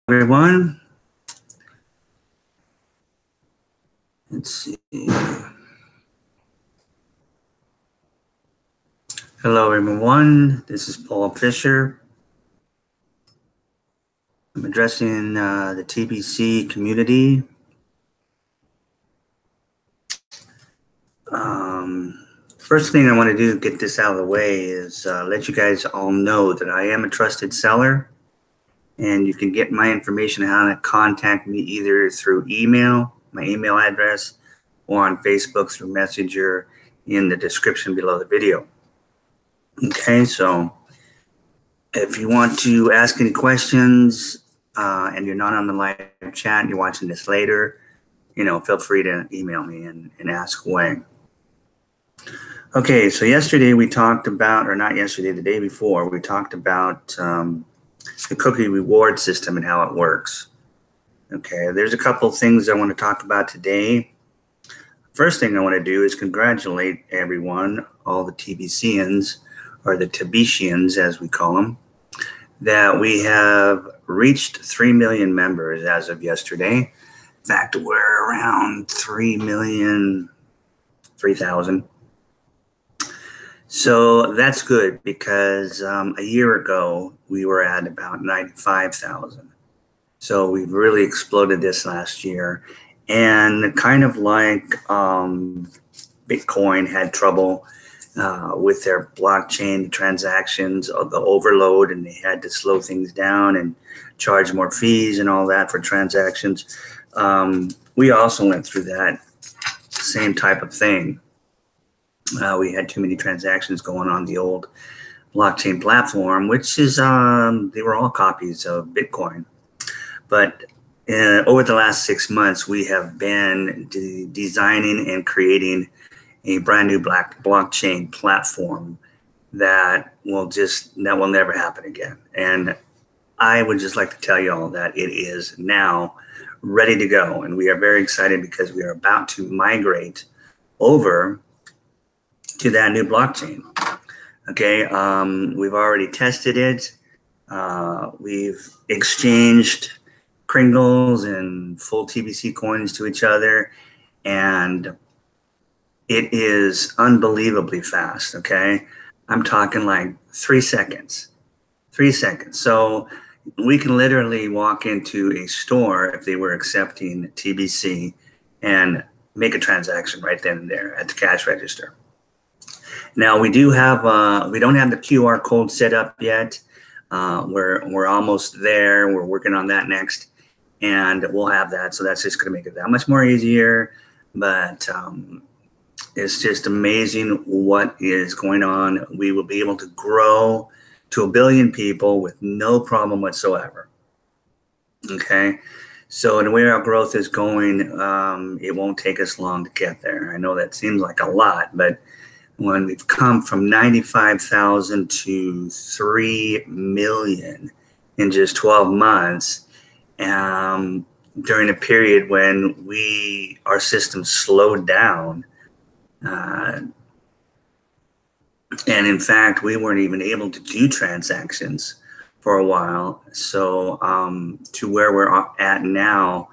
Everyone. Let's see. Hello, everyone. This is Paul Fisher. I'm addressing the TBC community. First thing I want to do to get this out of the way is let you guys all know that I am a trusted seller. And you can get my information on how to contact me either through email, my email address, or on Facebook through Messenger in the description below the video. Okay, so if you want to ask any questions and you're not on the live chat and you're watching this later, feel free to email me and ask away. Okay, so yesterday we talked about, or not yesterday, the day before, we talked about the cookie reward system and how it works. Okay, there's a couple of things I want to talk about today. First thing I want to do is congratulate everyone, all the TBCians, or the TBCians as we call them, that we have reached 3 million members as of yesterday. In fact, we're around 3,000,003,000. So that's good because a year ago we were at about 95,000. So we've really exploded this last year. And kind of like Bitcoin had trouble with their blockchain transactions, of the overload, and they had to slow things down and charge more fees and all that for transactions. We also went through that same type of thing. We had too many transactions going on the old blockchain platform, which is, they were all copies of Bitcoin. But over the last 6 months, we have been designing and creating a brand new blockchain platform that will never happen again. And I would just like to tell you all that it is now ready to go. And we are very excited because we are about to migrate over to that new blockchain. Okay, we've already tested it. We've exchanged Kringles and full TBC coins to each other, and it is unbelievably fast. Okay, I'm talking like 3 seconds. 3 seconds. So we can literally walk into a store if they were accepting TBC and make a transaction right then and there at the cash register. Now we do have we don't have the QR code set up yet. We're almost there. We're working on that next, and we'll have that. So that's just going to make it that much more easier. But it's just amazing what is going on. We will be able to grow to 1 billion people with no problem whatsoever. Okay. So the way our growth is going, it won't take us long to get there. I know that seems like a lot, but when we've come from 95,000 to 3 million in just 12 months, during a period when our system slowed down, and in fact, we weren't even able to do transactions for a while. So to where we're at now,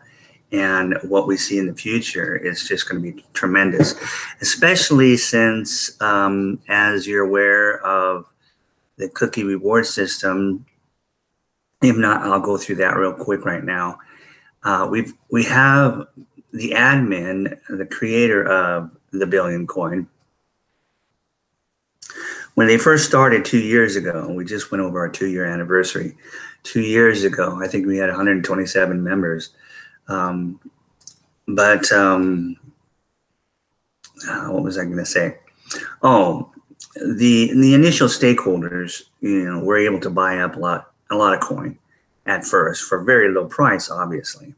and what we see in the future is just going to be tremendous, especially since, as you're aware of the cookie reward system, if not, I'll go through that real quick right now. We have the admin, the creator of the Billion Coin. When they first started 2 years ago, we just went over our 2-year anniversary. 2 years ago, I think we had 127 members. What was I going to say? Oh, the initial stakeholders, were able to buy up a lot of coin at first for very low price, obviously.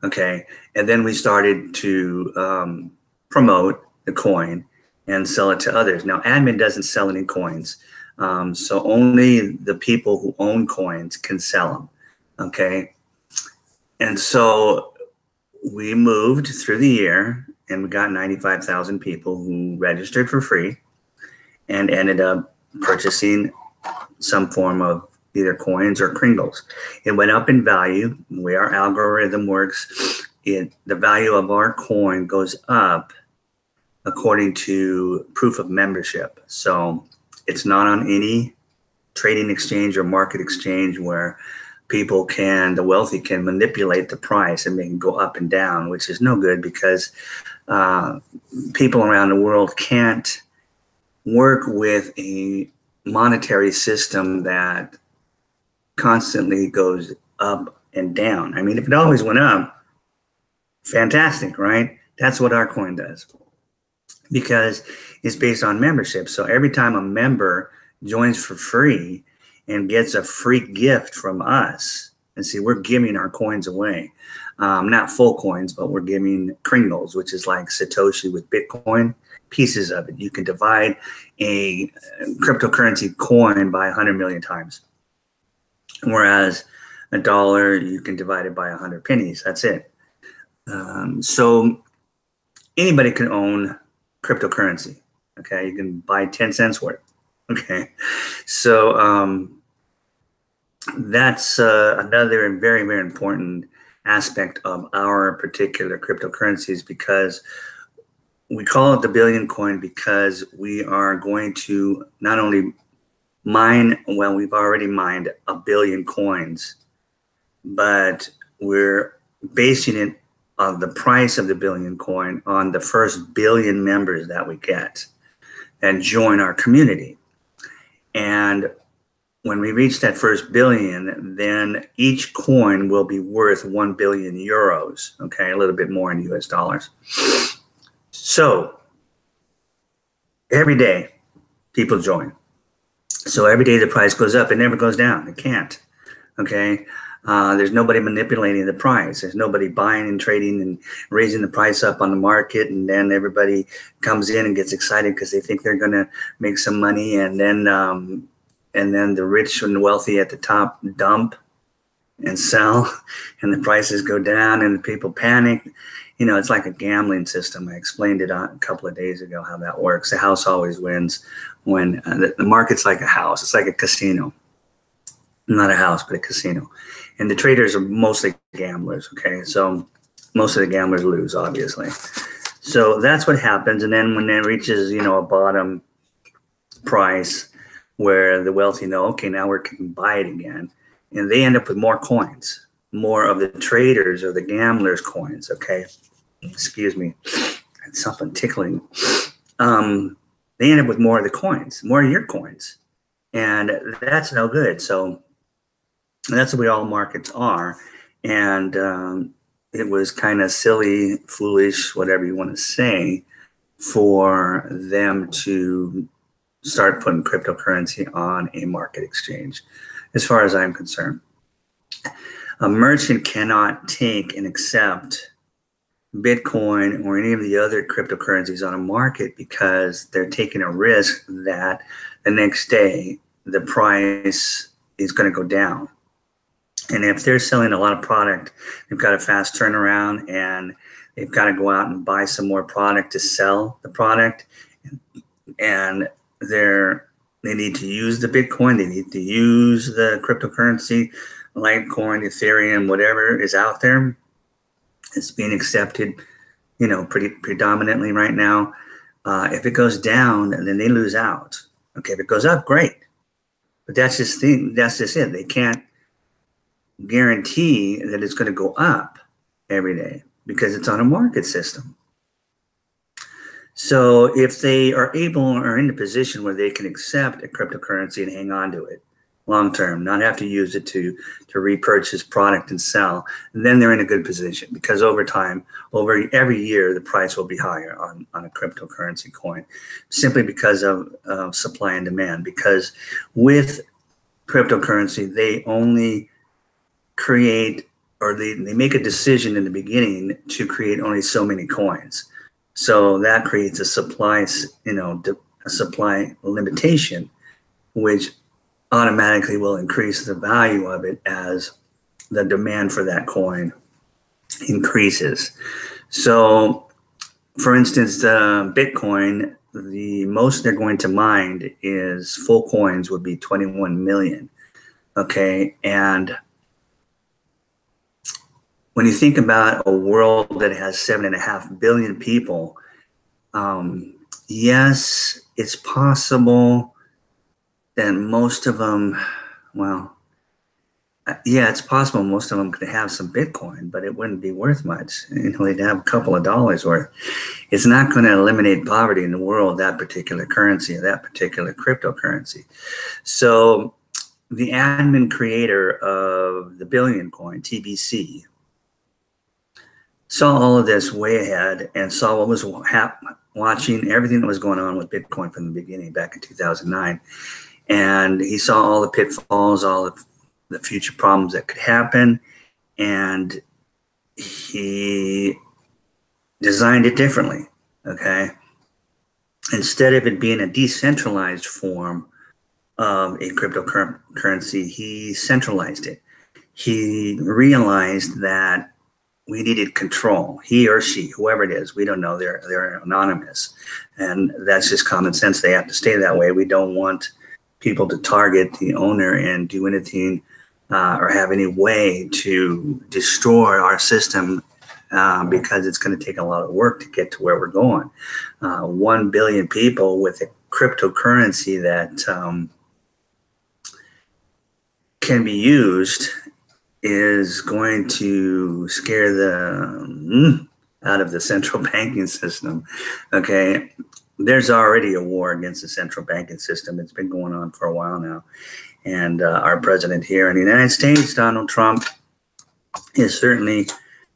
Okay, and then we started to promote the coin and sell it to others. Now, admin doesn't sell any coins, so only the people who own coins can sell them. Okay. And so we moved through the year and we got 95,000 people who registered for free and ended up purchasing some form of either coins or Kringles. It went up in value. The way our algorithm works, the value of our coin goes up according to proof of membership. So it's not on any trading exchange or market exchange where the wealthy can manipulate the price and make it go up and down, which is no good because people around the world can't work with a monetary system that constantly goes up and down. I mean, if it always went up, fantastic, right? That's what our coin does because it's based on membership. So every time a member joins for free and gets a free gift from us, and see, we're giving our coins away. Not full coins, but we're giving Kringles, which is like Satoshi with Bitcoin, pieces of it. You can divide a cryptocurrency coin by 100 million times. Whereas a dollar, you can divide it by 100 pennies. That's it. So anybody can own cryptocurrency. Okay, you can buy 10 cents worth. Okay, so that's another very, very important aspect of our particular cryptocurrencies, because we call it the billion coin because we are going to not only mine, well, we've already mined 1 billion coins, but we're basing it on the price of the billion coin on the first billion members that we get and join our community. And when we reach that first billion, then each coin will be worth 1 billion euros, okay, a little bit more in US dollars. So every day people join. So every day the price goes up. It never goes down. It can't, okay? There's nobody manipulating the price. There's nobody buying and trading and raising the price up on the market, and then everybody comes in and gets excited because they think they're going to make some money, and then the rich and wealthy at the top dump and sell, and the prices go down, and the people panic. You know, it's like a gambling system. I explained it a couple of days ago how that works. The house always wins when the market's like a house. It's like a casino. Not a house, but a casino. And the traders are mostly gamblers, okay? So most of the gamblers lose, obviously. So that's what happens. And then when it reaches, you know, a bottom price where the wealthy know, okay, now we can buy it again. And they end up with more coins, more of the traders or the gamblers' coins, okay? Excuse me. That's something tickling. They end up with more of the coins, more of your coins. And that's no good. So that's the way all markets are. And it was kind of silly, foolish, whatever you want to say, for them to start putting cryptocurrency on a market exchange, as far as I'm concerned. A merchant cannot take and accept Bitcoin or any of the other cryptocurrencies on a market because they're taking a risk that the next day the price is going to go down. And if they're selling a lot of product, they've got a fast turnaround and they've got to go out and buy some more product to sell the product. And they need to use the Bitcoin, they need to use the cryptocurrency, Litecoin, Ethereum, whatever is out there. It's being accepted, you know, pretty predominantly right now. If it goes down, then they lose out. Okay, if it goes up, great. But that's just it. They can't guarantee that it's going to go up every day because it's on a market system. So if they are able or in a position where they can accept a cryptocurrency and hang on to it long term, not have to use it to repurchase product and sell, then they're in a good position because over time, over every year, the price will be higher on a cryptocurrency coin simply because of supply and demand. Because with cryptocurrency, they only create, or they make a decision in the beginning to create only so many coins. So that creates a supply, a supply limitation, which automatically will increase the value of it as the demand for that coin increases. So, for instance, the Bitcoin, the most they're going to mine is full coins would be 21 million. Okay, and when you think about a world that has 7.5 billion people, yes, it's possible that most of them, well, yeah, it's possible most of them could have some Bitcoin, but it wouldn't be worth much. You know, they'd have a couple of dollars worth. It's not going to eliminate poverty in the world, that particular currency or that particular cryptocurrency. So the admin creator of the Billion Coin, TBC, saw all of this way ahead and saw what was watching everything that was going on with Bitcoin from the beginning back in 2009. And he saw all the pitfalls, all of the future problems that could happen, and he designed it differently. Okay, instead of it being a decentralized form of a cryptocurrency, he centralized it. He realized that we needed control. He or she, whoever it is, we don't know. They're anonymous, and that's just common sense. They have to stay that way. We don't want people to target the owner and do anything or have any way to destroy our system, because it's going to take a lot of work to get to where we're going. 1 billion people with a cryptocurrency that can be used is going to scare the out of the central banking system. Okay, there's already a war against the central banking system. It's been going on for a while now. And our president here in the United States, Donald Trump, is certainly,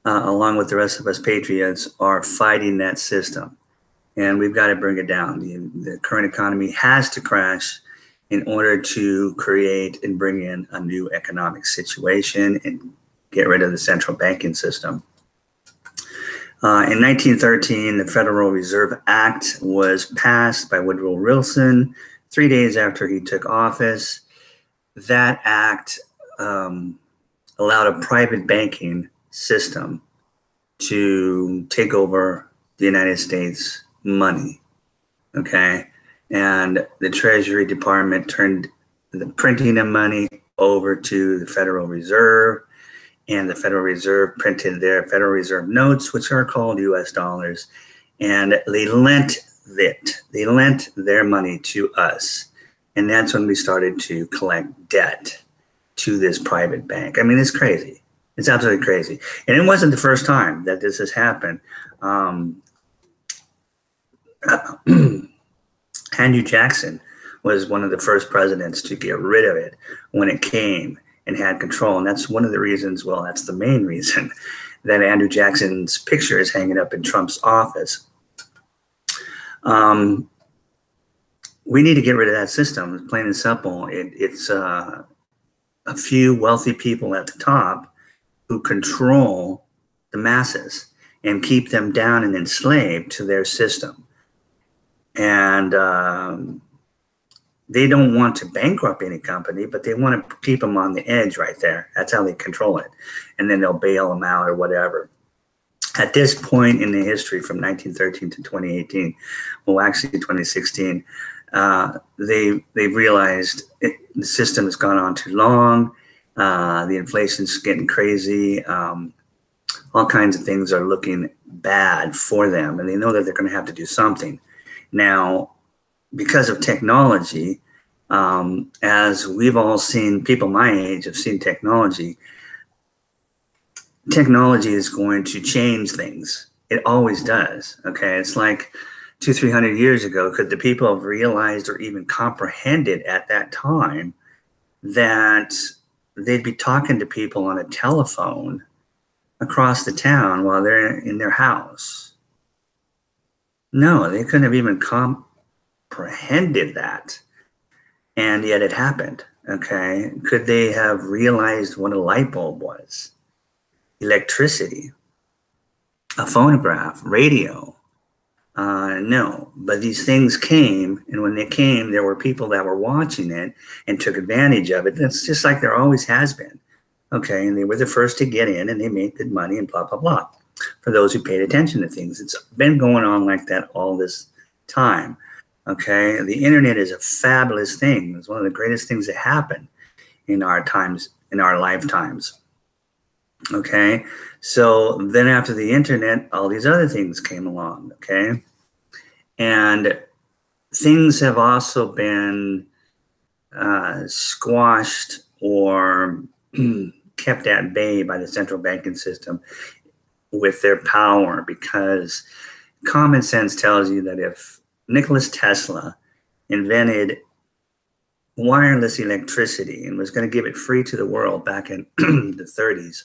along with the rest of us patriots, are fighting that system. And we've got to bring it down. The current economy has to crash in order to create and bring in a new economic situation and get rid of the central banking system. In 1913, the Federal Reserve Act was passed by Woodrow Wilson 3 days after he took office. That act allowed a private banking system to take over the United States money, okay? And the Treasury Department turned the printing of money over to the Federal Reserve, and the Federal Reserve printed their Federal Reserve notes, which are called US dollars, and they lent it. They lent their money to us. And that's when we started to collect debt to this private bank. I mean, it's crazy. It's absolutely crazy. And it wasn't the first time that this has happened. Andrew Jackson was one of the first presidents to get rid of it when it came and had control. And that's one of the reasons, well, that's the main reason that Andrew Jackson's picture is hanging up in Trump's office. We need to get rid of that system, plain and simple. It's a few wealthy people at the top who control the masses and keep them down and enslaved to their system. And they don't want to bankrupt any company, but they want to keep them on the edge right there. That's how they control it. And then they'll bail them out or whatever. At this point in the history, from 1913 to 2018, well, actually 2016, they've realized the system has gone on too long. The inflation's getting crazy. All kinds of things are looking bad for them, and they know that they're going to have to do something. Now, because of technology, as we've all seen, people my age have seen technology. Technology is going to change things. It always does. Okay, it's like 200-300 years ago. Could the people have realized or even comprehended at that time that they'd be talking to people on a telephone across the town while they're in their house? No, they couldn't have even comprehended that. And yet it happened. Okay, could they have realized what a light bulb was? Electricity, a phonograph, radio? No, but these things came, and when they came, there were people that were watching it and took advantage of it. That's just like there always has been. Okay, and they were the first to get in, and they made good money and blah, blah, blah. For those who paid attention to things, it's been going on like that all this time. Okay, the internet is a fabulous thing. It's one of the greatest things that happened in our times, in our lifetimes. Okay, so then after the internet, all these other things came along. Okay, and things have also been squashed or kept at bay by the central banking system with their power, because common sense tells you that if Nikola Tesla invented wireless electricity and was going to give it free to the world back in the 30s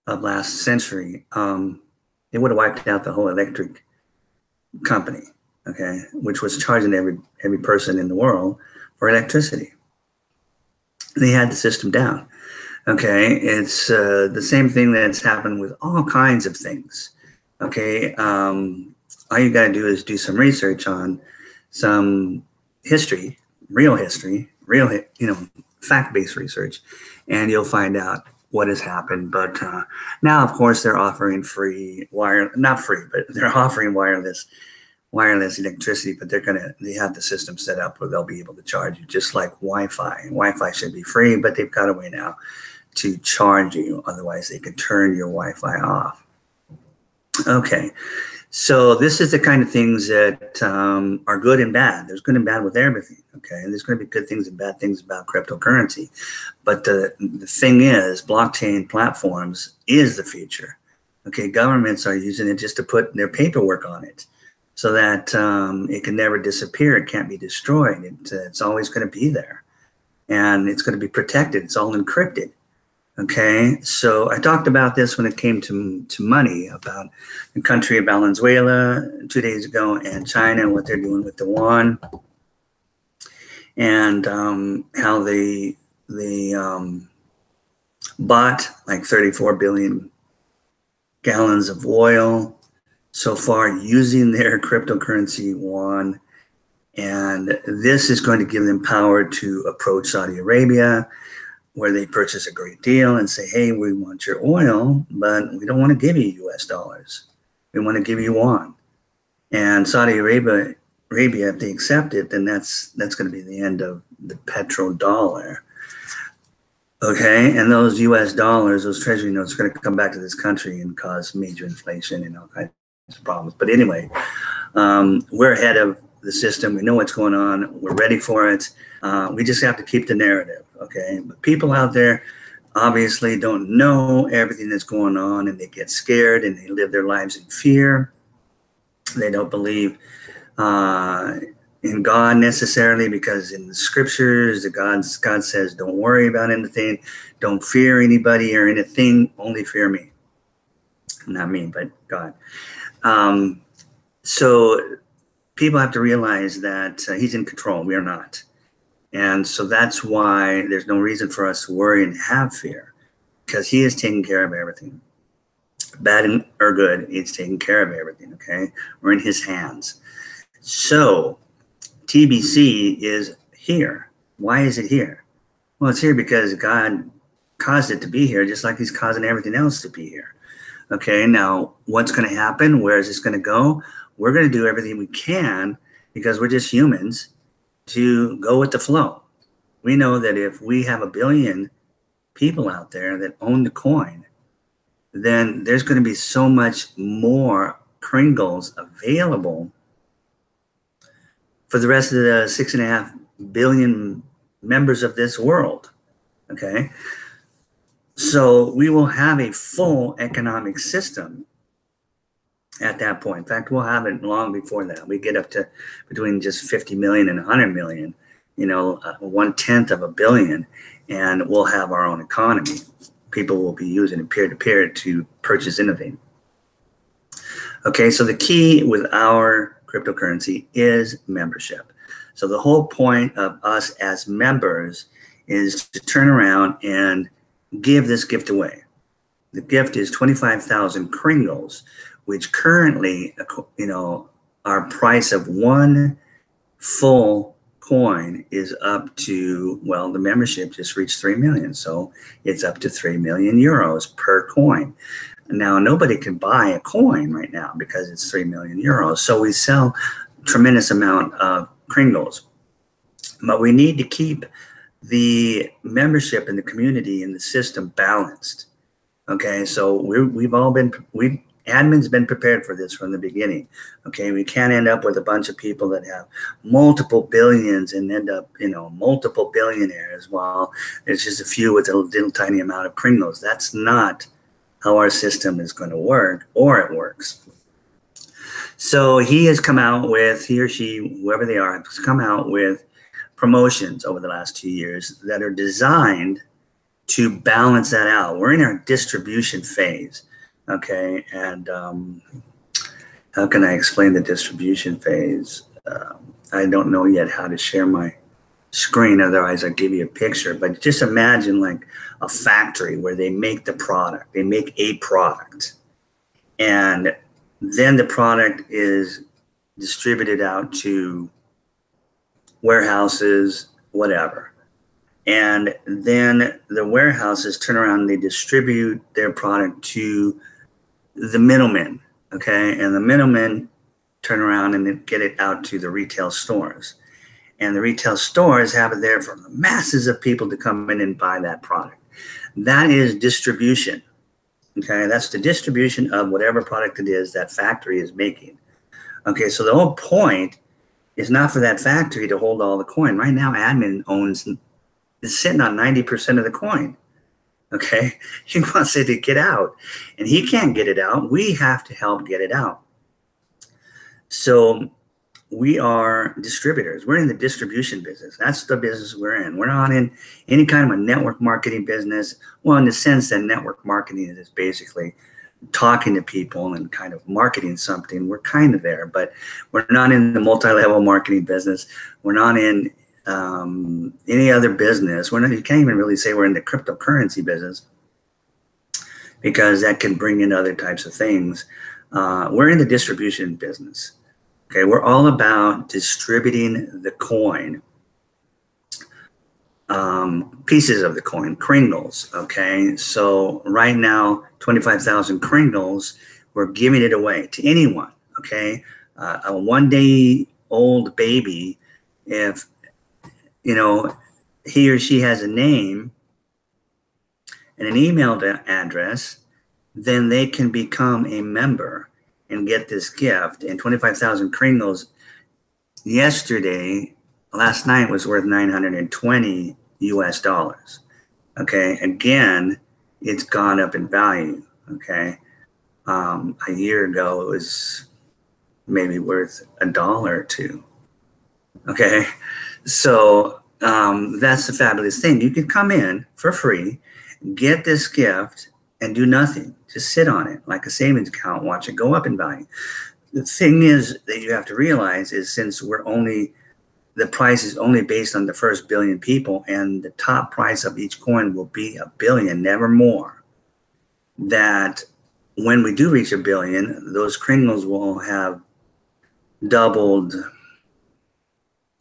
of last century, it would have wiped out the whole electric company, okay, which was charging every person in the world for electricity. They had the system down. Okay, it's the same thing that's happened with all kinds of things. Okay, all you got to do is do some research on some history, real, fact-based research, and you'll find out what has happened. But now, of course, they're offering not free, but they're offering wireless electricity, but they have the system set up where they'll be able to charge you just like Wi-Fi. And Wi-Fi should be free, but they've got a way now to charge you. Otherwise, they could turn your Wi-Fi off. Okay, so this is the kind of things that are good and bad. There's good and bad with everything. Okay, and there's going to be good things and bad things about cryptocurrency. But the thing is, blockchain platforms is the future. Okay, governments are using it just to put their paperwork on it, so that it can never disappear. It can't be destroyed. It's always going to be there, and it's going to be protected. It's all encrypted. Okay, so I talked about this when it came to money, about the country of Venezuela 2 days ago, and China and what they're doing with the yuan, and how they bought like 34 billion gallons of oil so far using their cryptocurrency yuan. And this is going to give them power to approach Saudi Arabia, where they purchase a great deal and say, hey, we want your oil, but we don't want to give you US dollars. We want to give you yuan. And Saudi Arabia, if they accept it, then that's going to be the end of the petrodollar. Okay, and those US dollars, those treasury notes, are going to come back to this country and cause major inflation and all kinds of problems. But anyway, we're ahead of the system. We know what's going on. We're ready for it. We just have to keep the narrative, okay? But people out there obviously don't know everything that's going on, and they get scared and they live their lives in fear. They don't believe in God necessarily, because in the scriptures, God says, don't worry about anything, don't fear anybody or anything, only fear me. Not me, but God. So people have to realize that he's in control. We are not. And so that's why there's no reason for us to worry and have fear, because he is taking care of everything. Bad or good, he's taking care of everything, okay? We're in his hands. So TBC is here. Why is it here? Well, it's here because God caused it to be here, just like he's causing everything else to be here. Okay, now what's going to happen? Where is this going to go? We're going to do everything we can, because we're just humans, to go with the flow. We know that if we have 1 billion people out there that own the coin, then there's going to be so much more Kringles available for the rest of the 6.5 billion members of this world. Okay, so we will have a full economic system at that point. In fact, we'll have it long before that. We get up to between just 50 million and 100 million, 1/10 of a billion, and we'll have our own economy. People will be using it peer-to-peer to purchase anything. Okay, so the key with our cryptocurrency is membership. So the whole point of us as members is to turn around and give this gift away. The gift is 25,000 Kringles, which currently, our price of one full coin is up to, well, the membership just reached 3 million. So it's up to 3 million euros per coin. Now, nobody can buy a coin right now because it's 3 million euros. So we sell a tremendous amount of Kringles. But we need to keep the membership in the community and the system balanced. Okay, so admin's been prepared for this from the beginning. Okay, we can't end up with a bunch of people that have multiple billions and end up, multiple billionaires while there's just a few with a little tiny amount of Kringles. That's not how our system is going to work, or it works. So he has come out with, he or she, whoever they are, has come out with promotions over the last 2 years that are designed to balance that out. We're in our distribution phase, okay? And how can I explain the distribution phase? I don't know yet how to share my screen, otherwise I'd give you a picture. But just imagine like a factory where they make the product. They make a product. And then the product is distributed out to warehouses, whatever. And then the warehouses turn around and they distribute their product to the middlemen, okay? And the middlemen turn around and they get it out to the retail stores. And the retail stores have it there for the masses of people to come in and buy that product. That is distribution, okay? That's the distribution of whatever product it is that factory is making. Okay, so the whole point is not for that factory to hold all the coin. Right now, admin is sitting on 90% of the coin. Okay, he wants it to get out, and he can't get it out. We have to help get it out. So we are distributors. We're in the distribution business. That's the business we're in. We're not in any kind of a network marketing business. Well, in the sense that network marketing is basically talking to people and kind of marketing something. We're kind of there, but we're not in the multi-level marketing business. We're not in any other business. You can't even really say we're in the cryptocurrency business because that can bring in other types of things. We're in the distribution business. Okay, we're all about distributing the coin, pieces of the coin, Kringles. Okay, so right now, 25,000 Kringles, we're giving it away to anyone. Okay, a one-day-old baby, if he or she has a name and an email address, then they can become a member and get this gift. And 25,000 Kringles last night was worth $920 US. Okay, again, it's gone up in value. Okay, a year ago it was maybe worth $1 or $2. Okay, so that's the fabulous thing. You can come in for free, get this gift, and do nothing. Just sit on it like a savings account, watch it go up in value. The thing is that you have to realize is since the price is only based on the first billion people, and the top price of each coin will be $1 billion, never more, that when we do reach $1 billion, those Kringles will have doubled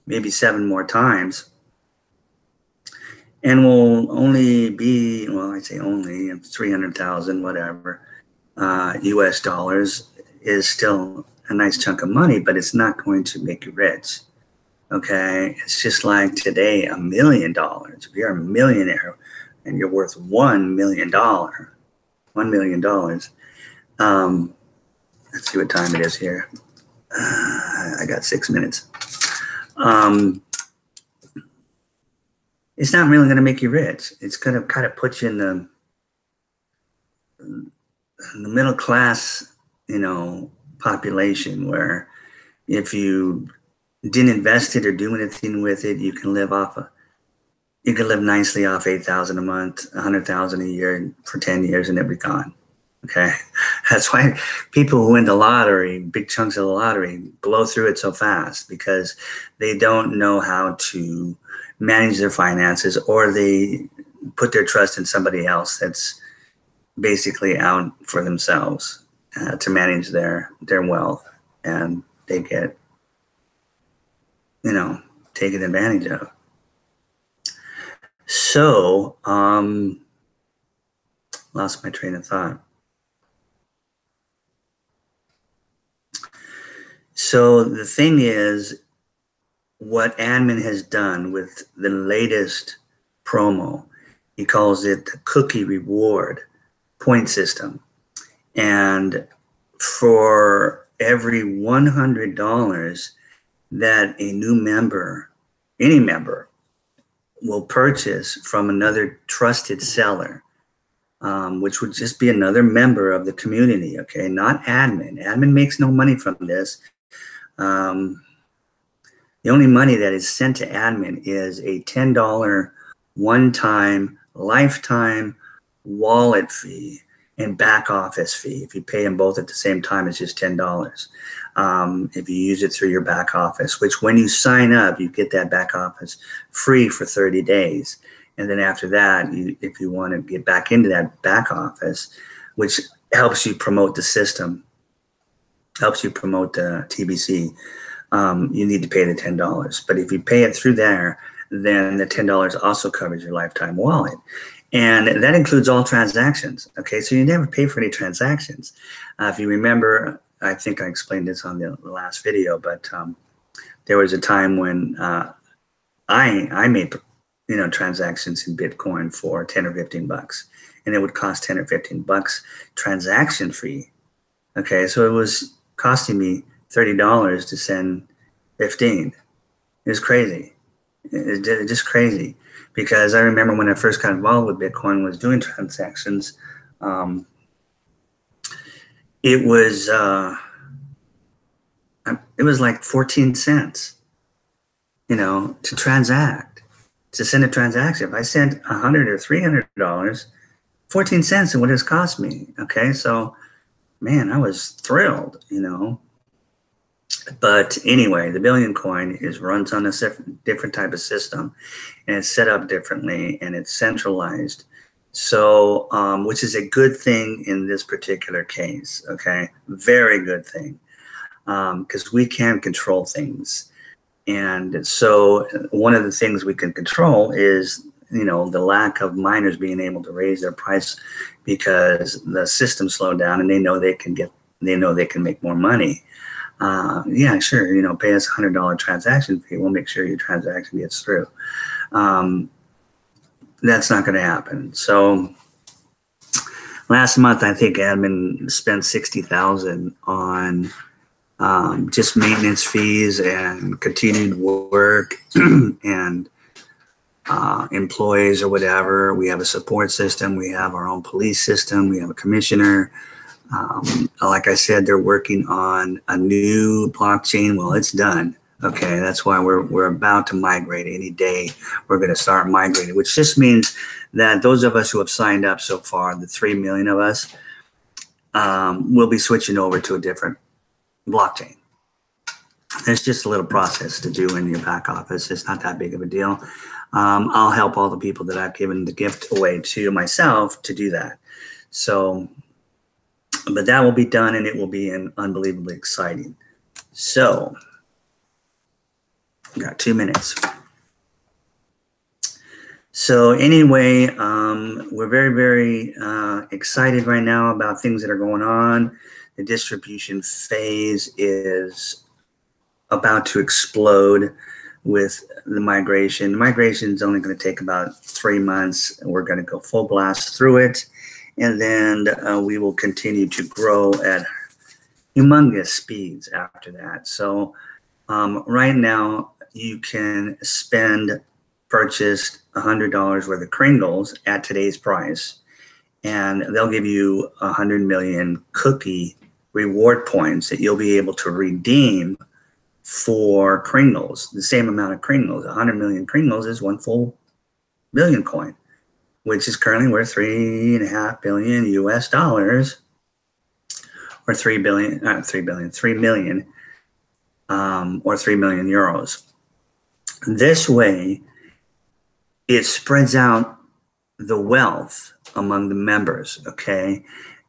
maybe 7 more times, and will only be, well, I'd say only 300,000, whatever, US dollars is still a nice chunk of money, but it's not going to make you rich. Okay, it's just like today, $1 million. If you're a millionaire and you're worth $1 million, $1 million. Let's see what time it is here. I got 6 minutes. It's not really going to make you rich. It's going to kind of put you in the middle class, population, where if you didn't invest it or do anything with it, you can live nicely off $8,000 a month, $100,000 a year for 10 years, and it'll be gone. Okay, that's why people who win the lottery, big chunks of the lottery, blow through it so fast, because they don't know how to manage their finances, or they put their trust in somebody else that's basically out for themselves to manage their wealth, and they get taken advantage of. So lost my train of thought. So the thing is, what admin has done with the latest promo. He calls it the cookie reward point system. And for every $100 that a new member, any member, will purchase from another trusted seller, which would just be another member of the community, okay, not admin. Admin makes no money from this. The only money that is sent to admin is a $10 one-time lifetime wallet fee and back office fee. If you pay them both at the same time, it's just $10. If you use it through your back office, which when you sign up, you get that back office free for 30 days. And then after that, if you want to get back into that back office, which helps you promote the system, helps you promote the TBC, you need to pay the $10. But if you pay it through there, then the $10 also covers your lifetime wallet. And that includes all transactions. Okay, so you never pay for any transactions. If you remember, I think I explained this on the last video, but there was a time when I made transactions in Bitcoin for 10 or 15 bucks, and it would cost 10 or 15 bucks transaction fee. Okay, so it was costing me $30 to send 15. It was crazy. It's just crazy, because I remember when I first got involved with Bitcoin, was doing transactions. It was like 14 cents, to transact, to send a transaction. If I sent $100 or $300, 14 cents is what it's cost me. Okay, so man, I was thrilled, But anyway, the Billion Coin runs on a different type of system, and it's set up differently, and it's centralized. So, which is a good thing in this particular case, okay? Very good thing, because we can control things. And so one of the things we can control is, the lack of miners being able to raise their price because the system slowed down, and they know they can make more money. Yeah, sure, pay us $100 transaction fee. We'll make sure your transaction gets through. That's not going to happen. So last month, I think admin spent $60,000 on just maintenance fees and continued work and employees or whatever. We have a support system. We have our own police system. We have a commissioner. Like I said, they're working on a new blockchain. Well, it's done. Okay, that's why we're about to migrate. Any day we're going to start migrating, which just means that those of us who have signed up so far, the 3 million of us, will be switching over to a different blockchain. There's just a little process to do in your back office. It's not that big of a deal. I'll help all the people that I've given the gift away to myself to do that. So, but that will be done, and it will be unbelievably exciting. So, got 2 minutes. So anyway, we're very, very excited right now about things that are going on. The distribution phase is about to explode with the migration. The migration is only going to take about 3 months, and we're going to go full blast through it. And then we will continue to grow at humongous speeds after that. So right now, you can purchase $100 worth of Kringles at today's price, and they'll give you 100 million cookie reward points that you'll be able to redeem for Kringles. The same amount of Kringles. 100 million Kringles is one full billion coin, which is currently worth $3.5 billion US dollars, or 3 million, or 3 million euros. This way, it spreads out the wealth among the members, okay?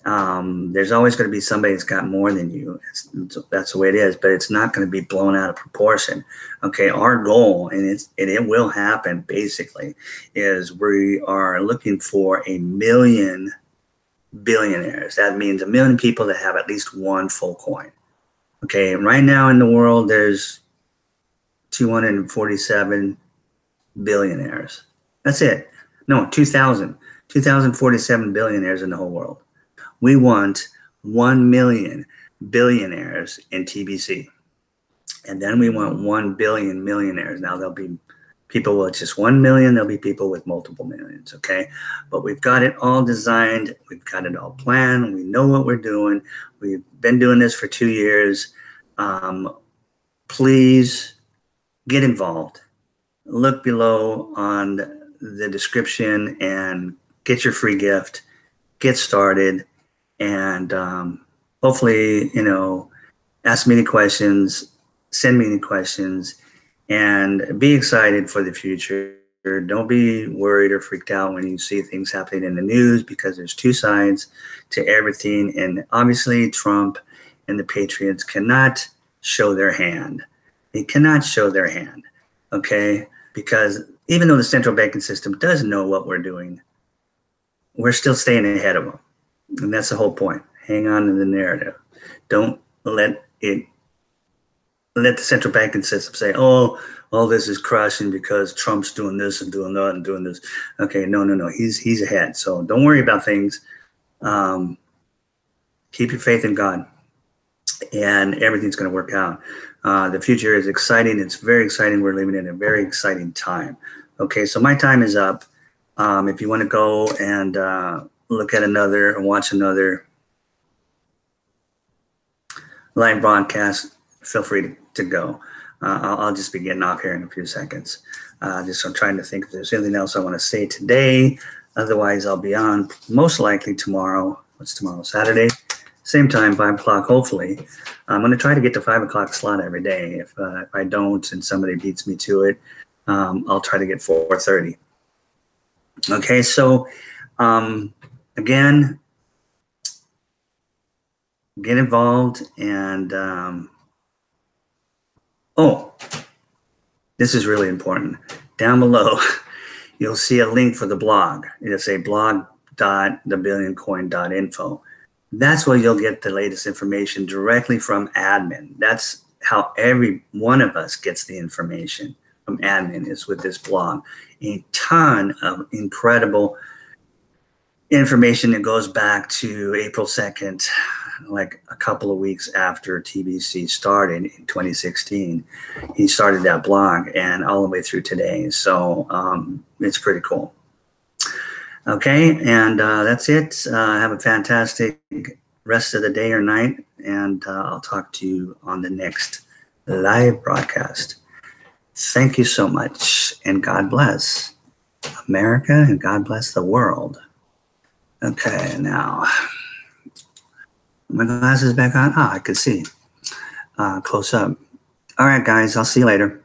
There's always going to be somebody that's got more than you. That's the way it is, but it's not going to be blown out of proportion, okay? Our goal, and it will happen basically, is we are looking for 1 million billionaires. That means 1 million people that have at least one full coin, okay? Right now in the world, there's 247 billionaires. That's it. No, 2,047 billionaires in the whole world. We want 1 million billionaires in TBC. And then we want 1 billion millionaires. Now there'll be people with just 1 million. There'll be people with multiple millions. Okay. But we've got it all designed. We've got it all planned. We know what we're doing. We've been doing this for 2 years. Please get involved. Look below on the description and get your free gift. Get started. And hopefully, ask me any questions. Send me any questions. And be excited for the future. Don't be worried or freaked out when you see things happening in the news, because there's two sides to everything. And obviously Trump and the Patriots cannot show their hand. They cannot show their hand, okay? Because even though the central banking system does know what we're doing, we're still staying ahead of them. And that's the whole point. Hang on to the narrative. Don't let the central banking system say, oh, all this is crashing because Trump's doing this and doing that and doing this. Okay, no. He's ahead. So don't worry about things. Keep your faith in God, and everything's going to work out. The future is exciting. It's very exciting. We're living in a very exciting time. Okay, so my time is up. If you want to go and look at another and watch another live broadcast, feel free to go. I'll just be getting off here in a few seconds. Just I'm trying to think if there's anything else I want to say today. Otherwise, I'll be on most likely tomorrow. What's tomorrow? Saturday. Same time, 5 o'clock, hopefully. I'm going to try to get to 5 o'clock slot every day. If I don't and somebody beats me to it, I'll try to get 4:30. Okay, so again, get involved. And this is really important. Down below, you'll see a link for the blog. It'll say blog.thebillioncoin.info. That's where you'll get the latest information directly from admin. That's how every one of us gets the information from admin, is with this blog. A ton of incredible information that goes back to April 2nd, like a couple of weeks after TBC started in 2016. He started that blog, and all the way through today. So it's pretty cool. Okay, and that's it. Have a fantastic rest of the day or night, and I'll talk to you on the next live broadcast. Thank you so much, and God bless America, and God bless the world. Okay, now, my glasses back on? I could see close up. All right, guys, I'll see you later.